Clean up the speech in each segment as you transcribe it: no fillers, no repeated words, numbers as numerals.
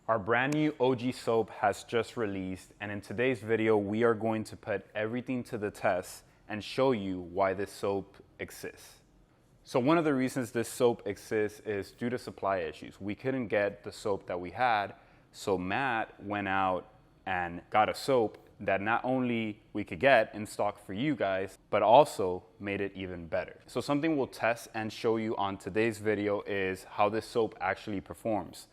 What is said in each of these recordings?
Our brand new OG soap has just released, and in today's video, we are going to put everything to the test and show you why this soap exists. So one of the reasons this soap exists is due to supply issues. We couldn't get the soap that we had, so Matt went out and got a soap that not only we could get in stock for you guys, but also made it even better. So something we'll test and show you on today's video is how this soap actually performs.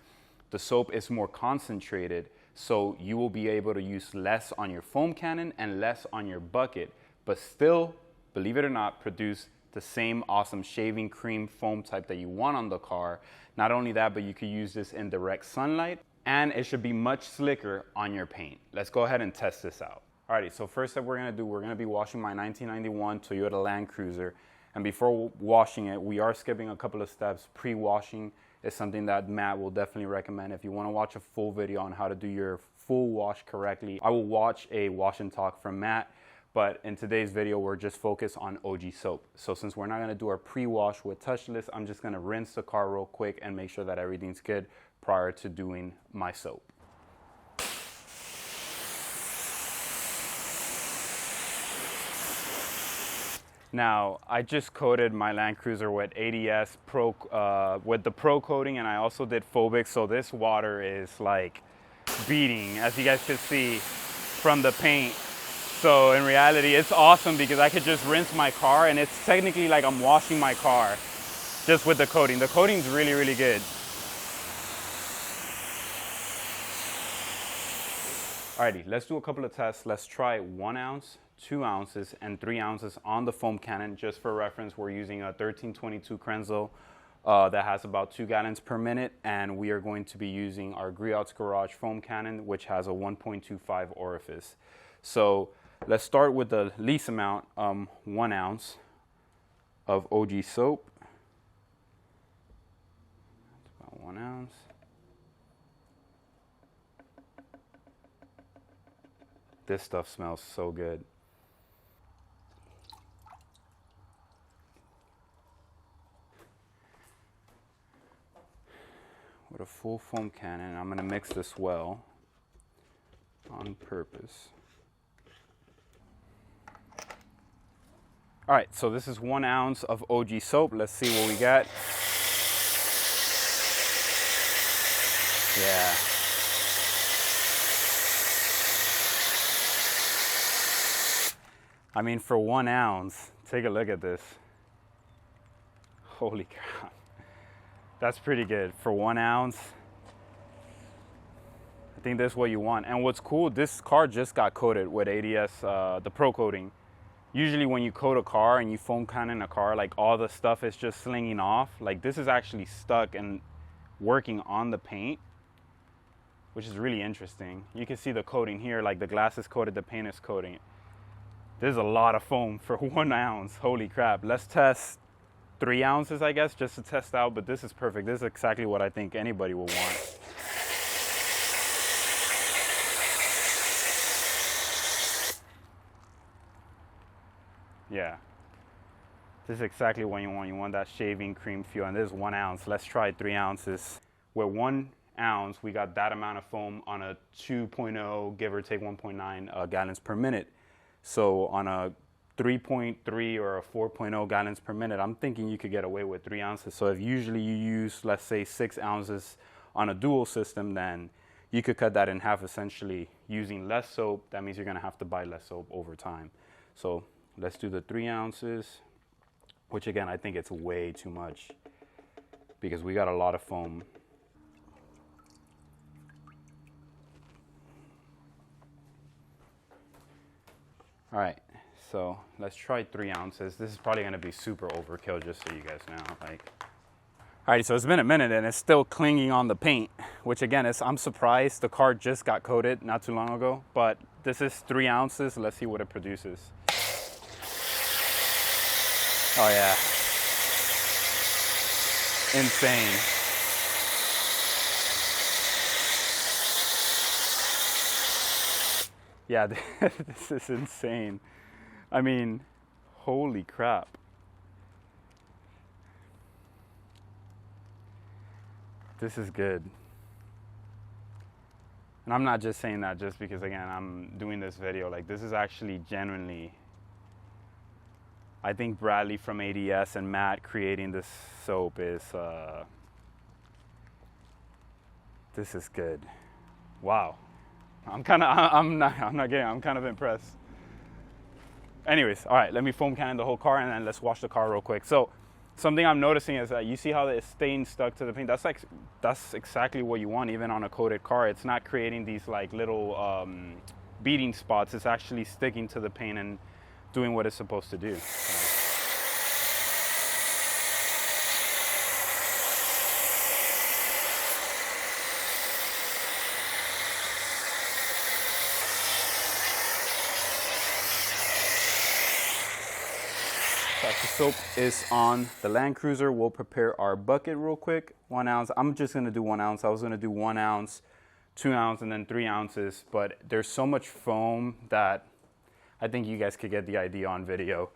The soap is more concentrated, so you will be able to use less on your foam cannon and less on your bucket, but still, believe it or not, produce the same awesome shaving cream foam type that you want on the car. Not only that, but you could use this in direct sunlight, and it should be much slicker on your paint. Let's go ahead and test this out. Alrighty, so first step we're gonna be washing my 1991 Toyota Land Cruiser. And before washing it, we are skipping a couple of steps. Pre-washing is something that Matt will definitely recommend. If you wanna watch a full video on how to do your full wash correctly, I will watch a wash and talk from Matt. But in today's video, we're just focused on OG soap. So since we're not gonna do our pre-wash with Touchless, I'm just gonna rinse the car real quick and make sure that everything's good prior to doing my soap. Now, I just coated my Land Cruiser with ADS Pro, with the Pro coating, and I also did Phobic, so this water is like beating, as you guys can see from the paint. So in reality, it's awesome because I could just rinse my car, and it's technically like I'm washing my car just with the coating. The coating's really, really good. Alrighty, let's do a couple of tests. Let's try 1 ounce, 2 ounces, and 3 ounces on the foam cannon. Just for reference, we're using a 1322 Krenzel that has about 2 gallons per minute, and we are going to be using our Griot's Garage foam cannon, which has a 1.25 orifice. So let's start with the least amount, 1 ounce of OG soap. That's about 1 ounce. This stuff smells so good. With a full foam cannon, I'm gonna mix this well on purpose. All right, so this is 1 ounce of OG soap. Let's see what we got. Yeah. I mean, for 1 ounce, take a look at this. Holy crap. That's pretty good. For 1 ounce, I think that's what you want. And what's cool, this car just got coated with ADS, the Pro coating. Usually when you coat a car and you foam cannon a car, like all the stuff is just slinging off. Like this is actually stuck and working on the paint, which is really interesting. You can see the coating here, like the glass is coated, the paint is coating. There's a lot of foam for 1 ounce. Holy crap. Let's test 3 ounces, I guess, just to test out, but this is perfect. This is exactly what I think anybody will want. Yeah. This is exactly what you want. You want that shaving cream feel, and this is 1 ounce. Let's try 3 ounces. With 1 ounce, we got that amount of foam on a 2.0, give or take 1.9 gallons per minute. So on a 3.3 or a 4.0 gallons per minute, I'm thinking you could get away with 3 ounces. So if usually you use, let's say, 6 ounces on a dual system, then you could cut that in half, essentially using less soap. That means you're gonna have to buy less soap over time. So let's do the 3 ounces, which again, I think it's way too much because we got a lot of foam. All right, so let's try 3 ounces. This is probably gonna be super overkill, just so you guys know. Like, all right, so it's been a minute and it's still clinging on the paint, which again, I'm surprised. The car just got coated not too long ago, but this is 3 ounces. Let's see what it produces. Oh yeah, insane. Yeah, this is insane. I mean, holy crap. This is good. And I'm not just saying that just because, again, I'm doing this video. Like, this is actually genuinely, I think Bradley from ADS and Matt creating this soap is, this is good. Wow. I'm kind of impressed. Anyways, all right, let me foam cannon the whole car and then let's wash the car real quick. So something I'm noticing is that you see how it's staying stuck to the paint. That's exactly what you want, even on a coated car. It's not creating these like little beading spots. It's actually sticking to the paint and doing what it's supposed to do. The soap is on the Land Cruiser. We'll prepare our bucket real quick. 1 ounce. I'm just gonna do 1 ounce. I was gonna do 1 ounce, 2 ounce, and then 3 ounces. But there's so much foam that I think you guys could get the idea on video.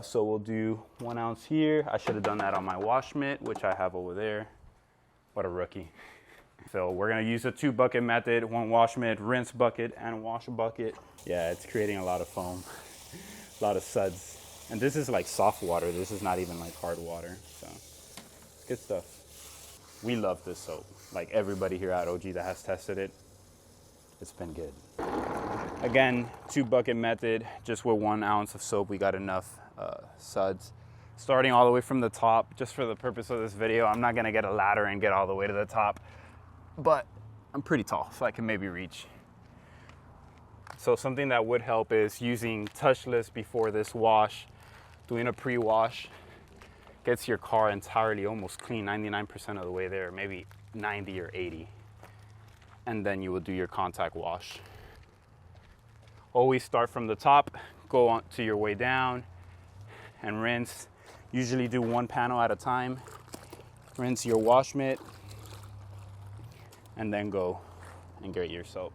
So we'll do 1 ounce here. I should have done that on my wash mitt, which I have over there. What a rookie. So we're gonna use the 2 bucket method, 1 wash mitt, rinse bucket, and wash bucket. Yeah, it's creating a lot of foam, a lot of suds. And this is like soft water. This is not even like hard water. So good stuff. We love this soap. Like everybody here at OG that has tested it, it's been good. Again, 2 bucket method, just with 1 ounce of soap, we got enough suds. Starting all the way from the top, just for the purpose of this video, I'm not gonna get a ladder and get all the way to the top, but I'm pretty tall, so I can maybe reach. So something that would help is using touchless before this wash. Doing a pre-wash gets your car entirely almost clean, 99% of the way there, maybe 90 or 80. And then you will do your contact wash. Always start from the top, go on to your way down, and rinse. Usually do 1 panel at a time. Rinse your wash mitt, and then go and get your soap.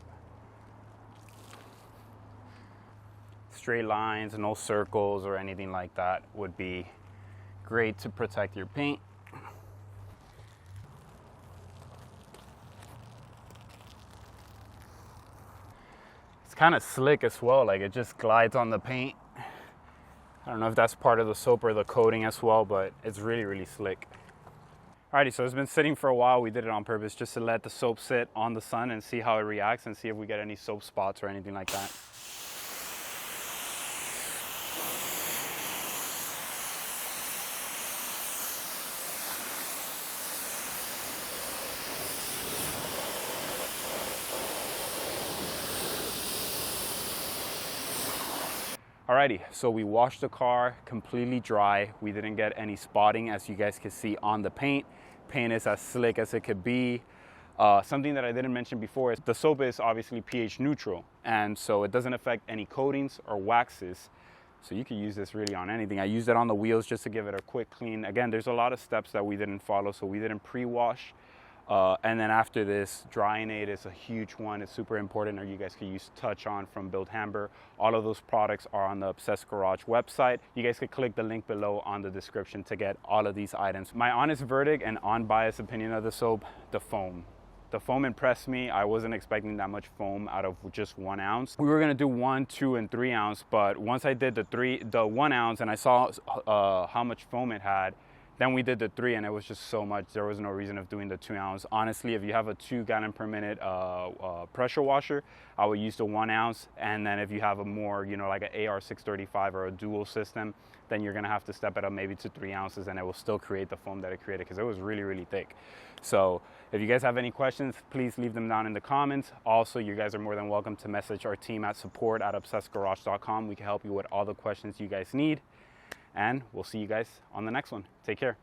Straight lines, no circles or anything like that would be great to protect your paint. It's kind of slick as well, like it just glides on the paint. I don't know if that's part of the soap or the coating as well, but it's really, really slick. Alrighty, so it's been sitting for a while. We did it on purpose just to let the soap sit on the sun and see how it reacts and see if we get any soap spots or anything like that. Alrighty, so we washed the car completely dry. We didn't get any spotting, as you guys can see on the paint. Paint is as slick as it could be. Something that I didn't mention before is the soap is obviously pH neutral, and so it doesn't affect any coatings or waxes. So you can use this really on anything. I used it on the wheels just to give it a quick clean. Again, there's a lot of steps that we didn't follow, so we didn't pre-wash. And then after this, drying it is a huge one. It's super important, or you guys can use Touch On from Build Hamber. All of those products are on the Obsessed Garage website. You guys could click the link below on the description to get all of these items. My honest verdict and unbiased opinion of the soap, the foam. The foam impressed me. I wasn't expecting that much foam out of just 1 ounce. We were gonna do 1, 2, and 3 ounce, but once I did the 1 ounce and I saw how much foam it had, then we did the 3 and it was just so much. There was no reason of doing the 2 ounce. Honestly, if you have a 2 gallon per minute pressure washer, I would use the 1 ounce. And then if you have a more, like an AR635 or a dual system, then you're gonna have to step it up maybe to 3 ounces and it will still create the foam that it created because it was really, really thick. So if you guys have any questions, please leave them down in the comments. Also, you guys are more than welcome to message our team at support@obsessedgarage.com. We can help you with all the questions you guys need. And we'll see you guys on the next one. Take care.